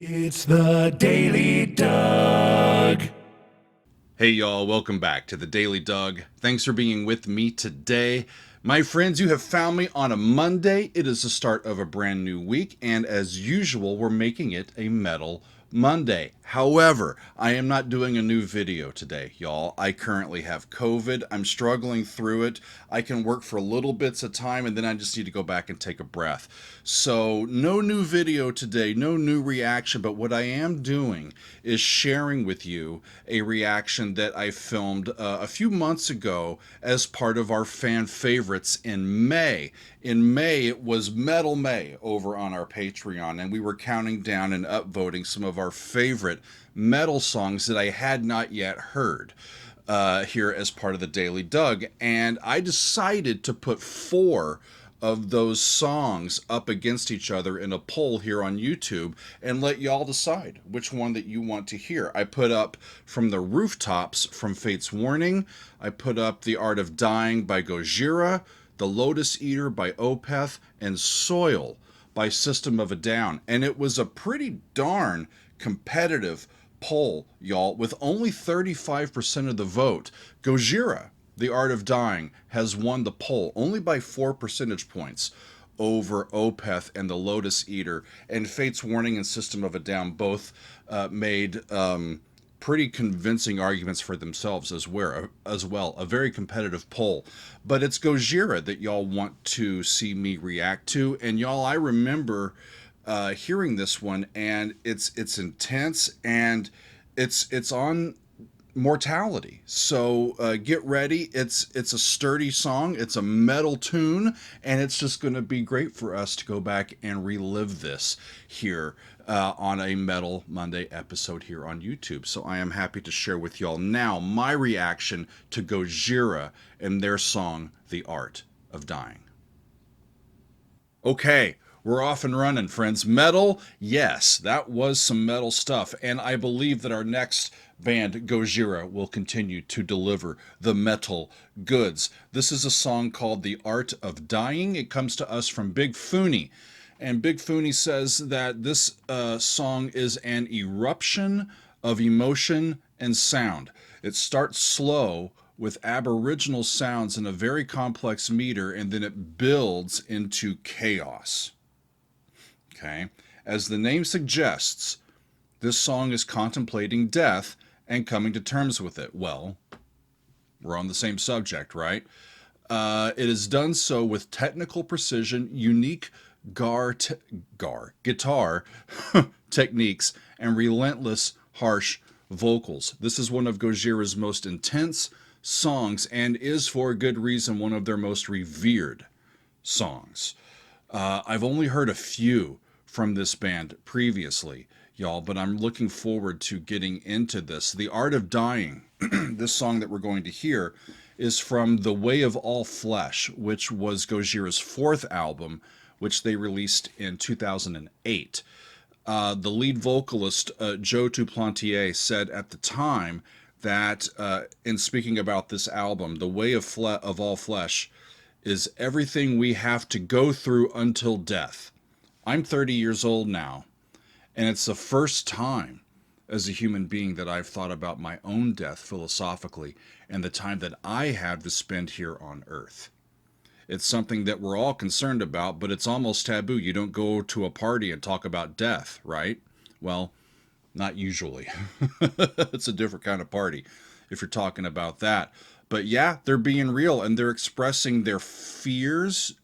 It's the Daily Doug. Hey y'all, welcome back to the Daily Doug. Thanks for being with me today. My friends, you have found me on a Monday. It is the start of a brand new week, and as usual, we're making it a Metal Monday. However, I am not doing a new video today, y'all. I currently have COVID. I'm struggling through it. I can work for little bits of time, and then I just need to go back and take a breath. So, no new video today, no new reaction, but what I am doing is sharing with you a reaction that I filmed a few months ago as part of our fan favorites in May. In May, it was Metal May over on our Patreon, and we were counting down and upvoting some of our favorite metal songs that I had not yet heard here as part of the Daily Doug. And I decided to put 4 of those songs up against each other in a poll here on YouTube and let y'all decide which one that you want to hear. I put up From the Rooftops from Fate's Warning. I put up The Art of Dying by Gojira, The Lotus Eater by Opeth, and Soil by System of a Down. And it was a pretty darn competitive poll, y'all, with only 35% of the vote. Gojira, The Art of Dying, has won the poll only by 4 percentage points over Opeth and The Lotus Eater, and Fate's Warning and System of a Down both made pretty convincing arguments for themselves as well. A very competitive poll. But it's Gojira that y'all want to see me react to, and y'all, I remember hearing this one, and it's intense, and it's on mortality. So get ready. It's a sturdy song. It's a metal tune, and it's just going to be great for us to go back and relive this here on a Metal Monday episode here on YouTube. So I am happy to share with y'all now my reaction to Gojira and their song, The Art of Dying. Okay, we're off and running, friends. Metal, yes, that was some metal stuff, and I believe that our next band, Gojira, will continue to deliver the metal goods. This is a song called The Art of Dying. It comes to us from Big Fooney, and Big Fooney says that this song is an eruption of emotion and sound. It starts slow with aboriginal sounds in a very complex meter, and then it builds into chaos. Okay? As the name suggests, this song is contemplating death and coming to terms with it. Well, we're on the same subject, right? It is done so with technical precision, unique guitar techniques, and relentless, harsh vocals. This is one of Gojira's most intense songs, and is for good reason one of their most revered songs. I've only heard a few from this band previously, y'all, but I'm looking forward to getting into this. The Art of Dying, this song that we're going to hear, is from The Way of All Flesh, which was Gojira's 4th album, which they released in 2008. The lead vocalist, Joe Duplantier, said at the time that, in speaking about this album, The Way of All Flesh is everything we have to go through until death. I'm 30 years old now, and it's the first time as a human being that I've thought about my own death philosophically and the time that I have to spend here on Earth. It's something that we're all concerned about, but it's almost taboo. You don't go to a party and talk about death, right? Well, not usually. It's a different kind of party if you're talking about that. But yeah, they're being real, and they're expressing their fears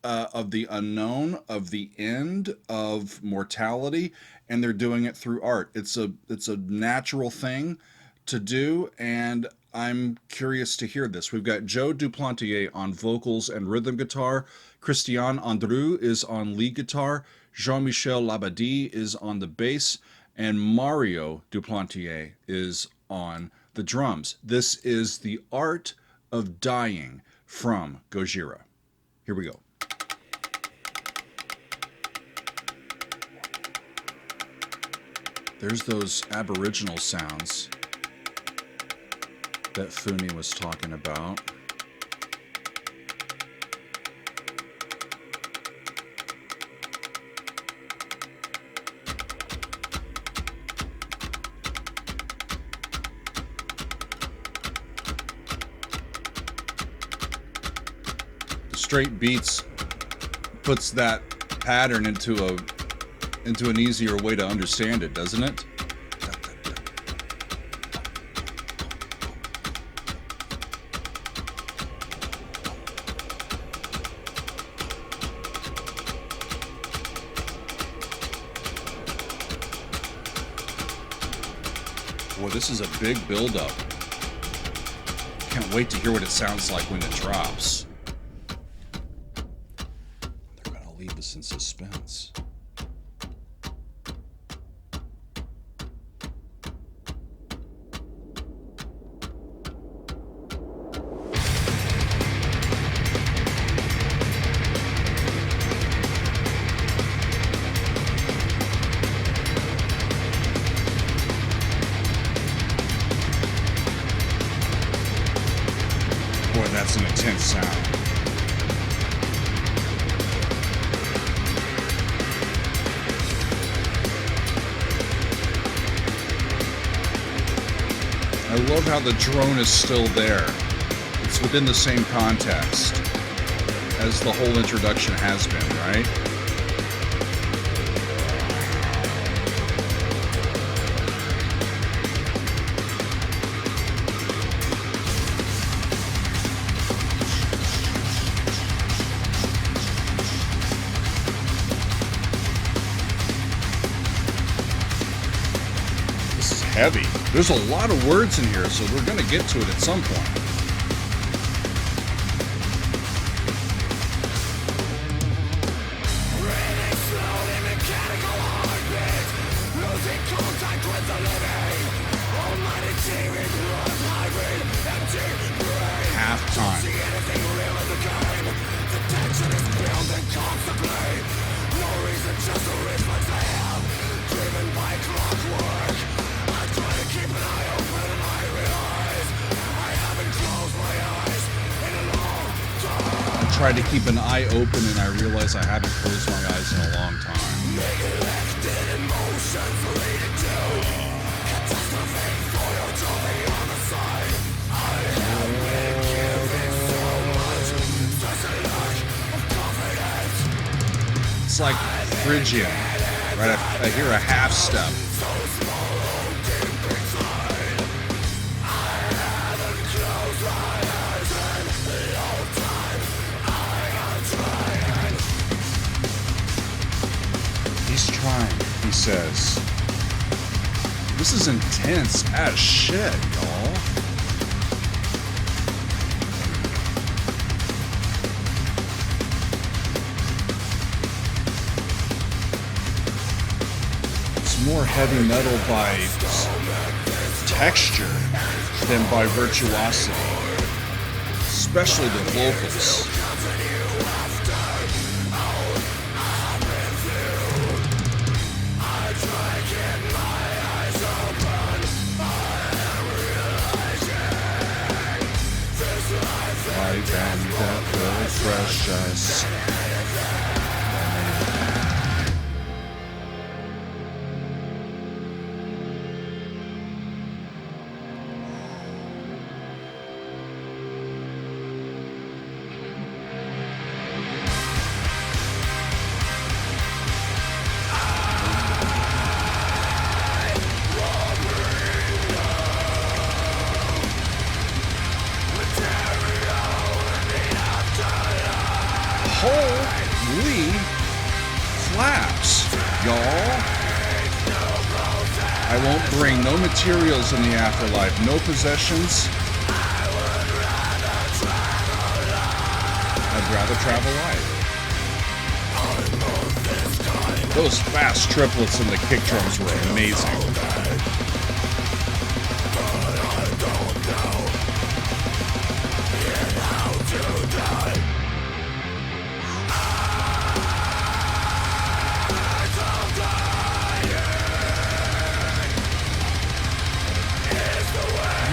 of the unknown, of the end, of mortality, and they're doing it through art. It's a natural thing to do, and I'm curious to hear this. We've got Joe Duplantier on vocals and rhythm guitar. Christian Andrew is on lead guitar. Jean-Michel Labadie is on the bass. And Mario Duplantier is on the drums. This is The Art of Dying from Gojira. Here we go. There's those aboriginal sounds that Fooney was talking about. straight beats puts that pattern into an easier way to understand it, doesn't it? Boy, this is a big build-up. Can't wait to hear what it sounds like when it drops. They're gonna leave us in suspense. Boy, that's an intense sound. I love how the drone is still there. It's within the same context as the whole introduction has been, right? Heavy. There's a lot of words in here, so we're going to get to it at some point. Halftime. I tried to keep an eye open and I realized I haven't closed my eyes in a long time. It's like Phrygian, right? I hear a half step. He's trying, he says. This is intense as shit, y'all. It's more heavy metal by texture than by virtuosity, especially the vocals. That will crush us. Holy flaps, y'all. I won't bring no materials in the afterlife, no possessions. I'd rather travel light. Those fast triplets in the kick drums were amazing.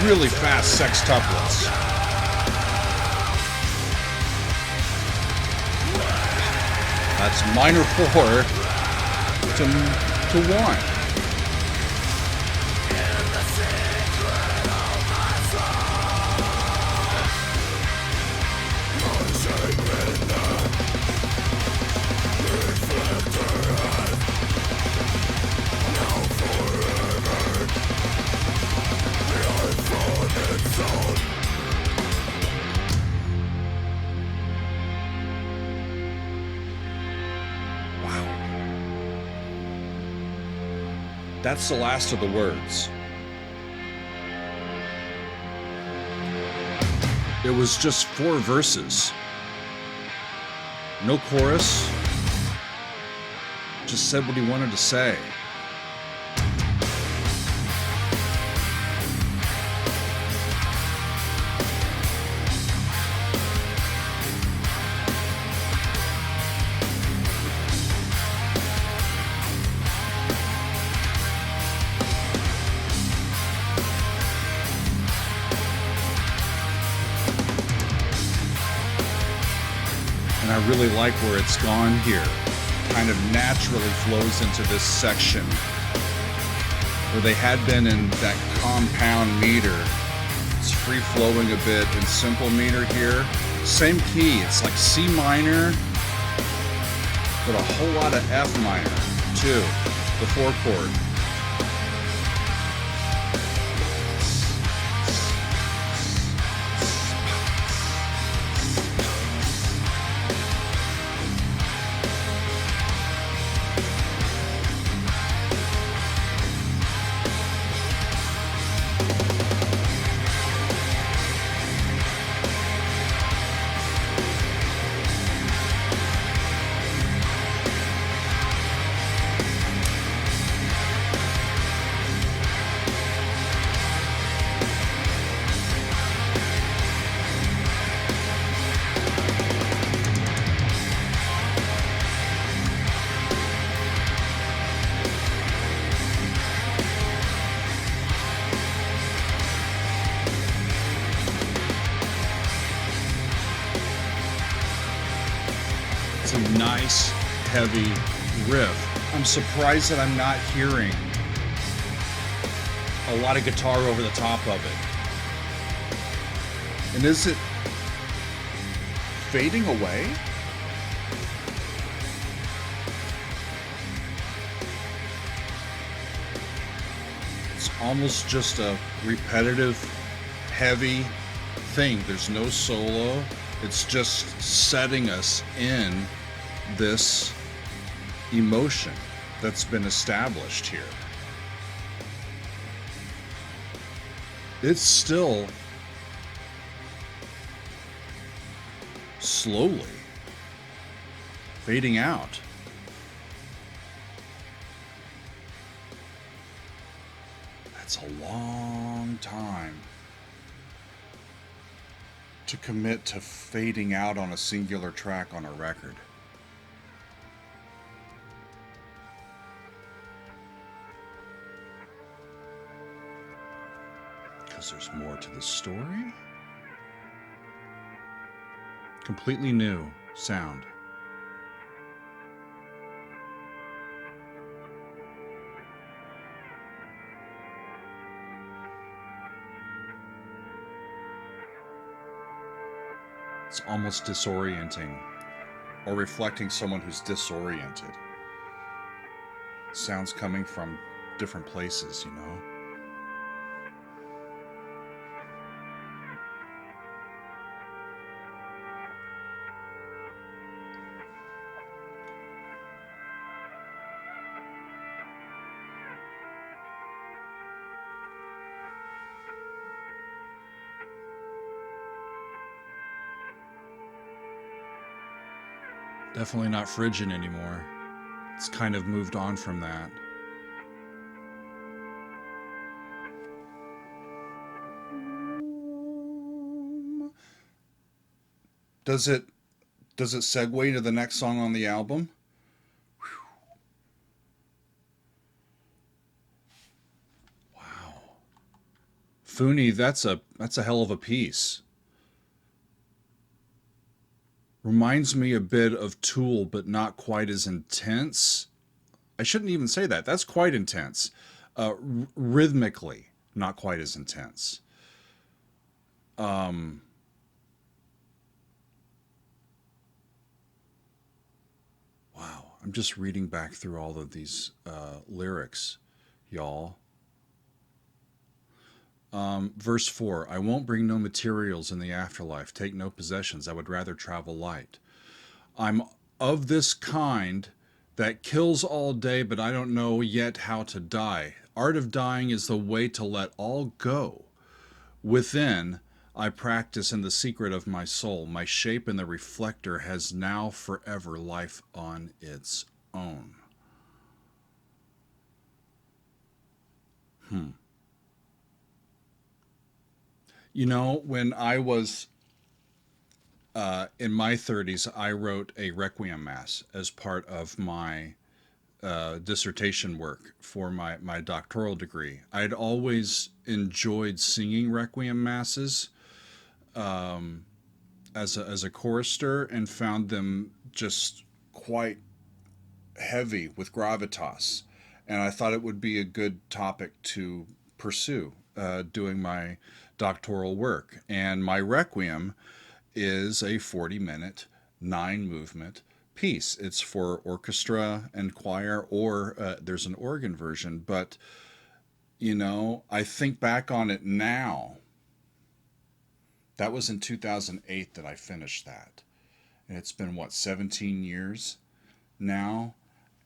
Really fast sextuplets. That's minor 4 to 1. That's the last of the words. It was just 4 verses. No chorus. Just said what he wanted to say. I really like where it's gone here. Kind of naturally flows into this section where they had been in that compound meter. It's free flowing a bit in simple meter here. Same key, it's like C minor, but a whole lot of F minor too, the 4 chord. A nice heavy riff. I'm surprised that I'm not hearing a lot of guitar over the top of it. And is it fading away? It's almost just a repetitive, heavy thing. There's no solo. It's just setting us in this emotion that's been established here. It's still slowly fading out. That's a long time to commit to fading out on a singular track on a record. Because there's more to the story. Completely new sound. It's almost disorienting, or reflecting someone who's disoriented. Sounds coming from different places, you know? Definitely not Phrygian anymore. It's kind of moved on from that. Does it segue to the next song on the album? Whew. Wow. Funi, that's a hell of a piece. Reminds me a bit of Tool, but not quite as intense. I shouldn't even say that. That's quite intense. Rhythmically, not quite as intense. Wow. I'm just reading back through all of these lyrics, y'all. Verse 4, I won't bring no materials in the afterlife, take no possessions, I would rather travel light. I'm of this kind that kills all day, but I don't know yet how to die. Art of dying is the way to let all go. Within, I practice in the secret of my soul. My shape in the reflector has now forever life on its own. You know, when I was in my 30s, I wrote a Requiem Mass as part of my dissertation work for my doctoral degree. I'd always enjoyed singing Requiem Masses as a chorister and found them just quite heavy with gravitas. And I thought it would be a good topic to pursue doing my doctoral work. And my Requiem is a 40-minute, 9 movement piece. It's for orchestra and choir, or there's an organ version. But, you know, I think back on it now. That was in 2008 that I finished that. And it's been, what, 17 years now?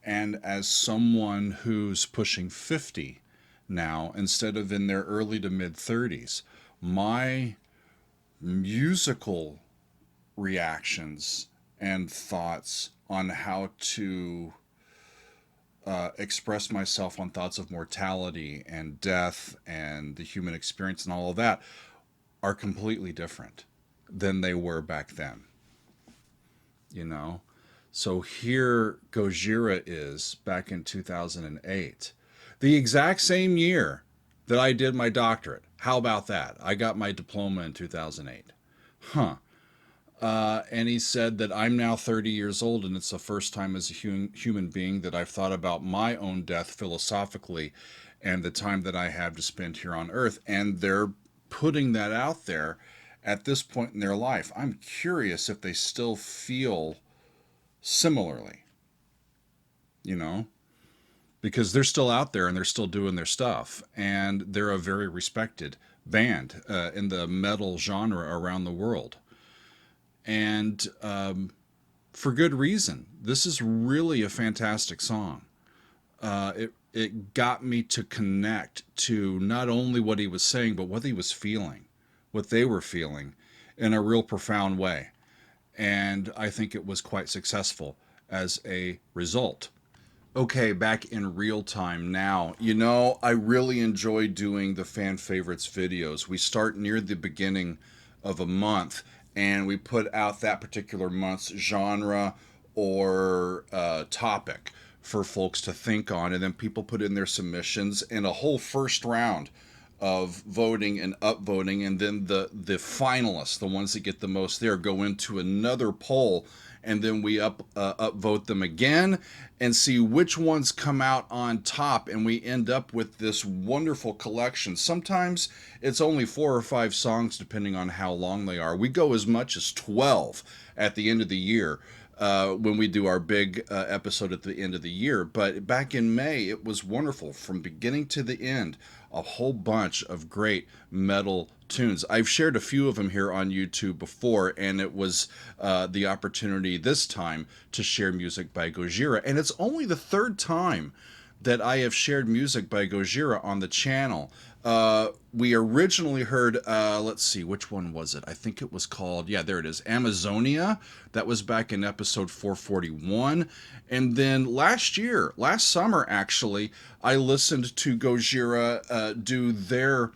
And as someone who's pushing 50 now, instead of in their early to mid 30s, my musical reactions and thoughts on how to express myself on thoughts of mortality and death and the human experience and all of that are completely different than they were back then. You know? So here Gojira is back in 2008, the exact same year that I did my doctorate. How about that? I got my diploma in 2008. Huh. And he said that I'm now 30 years old, and it's the first time as a human being that I've thought about my own death philosophically and the time that I have to spend here on Earth. And they're putting that out there at this point in their life. I'm curious if they still feel similarly, you know, because they're still out there and they're still doing their stuff. And they're a very respected band in the metal genre around the world. And for good reason. This is really a fantastic song. It got me to connect to not only what he was saying, but what he was feeling, what they were feeling in a real profound way. And I think it was quite successful as a result. Okay, back in real time now. You know, I really enjoy doing the fan favorites videos. We start near the beginning of a month and we put out that particular month's genre or topic for folks to think on, and then people put in their submissions and a whole first round of voting and upvoting, and then the finalists, the ones that get the most there, go into another poll, and then we upvote them again and see which ones come out on top, and we end up with this wonderful collection. Sometimes it's only 4 or 5 songs depending on how long they are. We go as much as 12 at the end of the year when we do our big episode at the end of the year. But back in May, it was wonderful from beginning to the end. A whole bunch of great metal tunes. I've shared a few of them here on YouTube before, and it was the opportunity this time to share music by Gojira. And it's only the 3rd time that I have shared music by Gojira on the channel. We originally heard, let's see, which one was it? I think it was called, yeah, there it is, Amazonia. That was back in episode 441. And then last summer actually, I listened to Gojira do their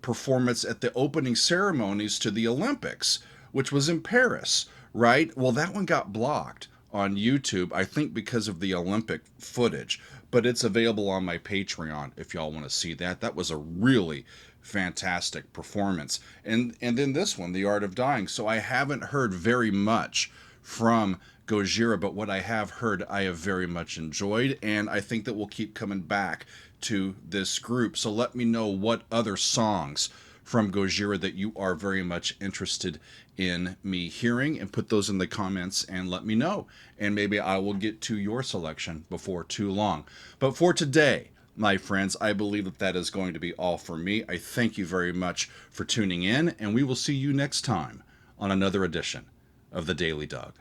performance at the opening ceremonies to the Olympics, which was in Paris, right? Well, that one got blocked on YouTube, I think because of the Olympic footage, but it's available on my Patreon if y'all want to see that. That was a really fantastic performance. And then this one, The Art of Dying. So I haven't heard very much from Gojira, but what I have heard, I have very much enjoyed, and I think that we'll keep coming back to this group. So let me know what other songs from Gojira that you are very much interested in me hearing, and put those in the comments and let me know. And maybe I will get to your selection before too long. But for today, my friends, I believe that that is going to be all for me. I thank you very much for tuning in, and we will see you next time on another edition of The Daily Doug.